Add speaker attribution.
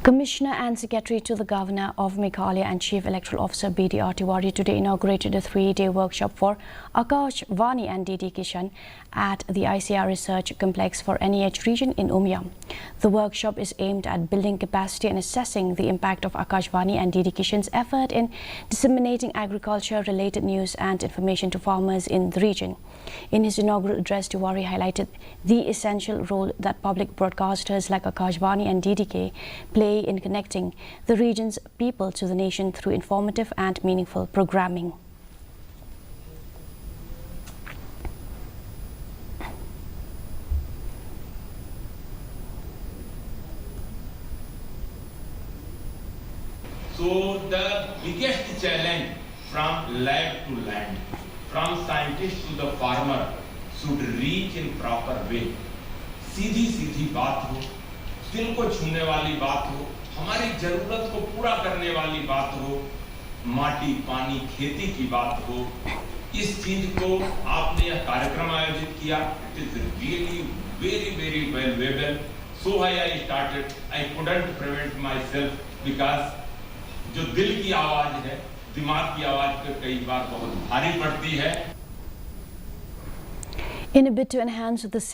Speaker 1: Commissioner and Secretary to the Governor of Meghalaya and Chief Electoral Officer B.D.R. Tiwari today inaugurated a 3-day workshop for Akashvani and D.D. Kisan at the ICR Research Complex for NEH region in Umia. The workshop is aimed at building capacity and assessing the impact of Akashvani and D.D. Kisan's effort in disseminating agriculture-related news and information to farmers in the region. In his inaugural address, Tiwari highlighted the essential role that public broadcasters like Akashvani and DDK play in connecting the region's people to the nation through informative and meaningful programming.
Speaker 2: So the biggest challenge from lab to land, from scientist to the farmer, should reach in proper way. सीधी बात हो, दिल को छूने वाली बात हो, हमारी जरूरत को पूरा करने वाली बात हो, माटी पानी खेती की बात हो, इस चीज को आपने यह कार्यक्रम आयोजित किया. It is really very valuable. So I started. I couldn't prevent myself because जो दिल की आवाज है, दिमाग की आवाज पे कई बार बहुत भारी पड़ती है.
Speaker 1: In a bid to enhance the safety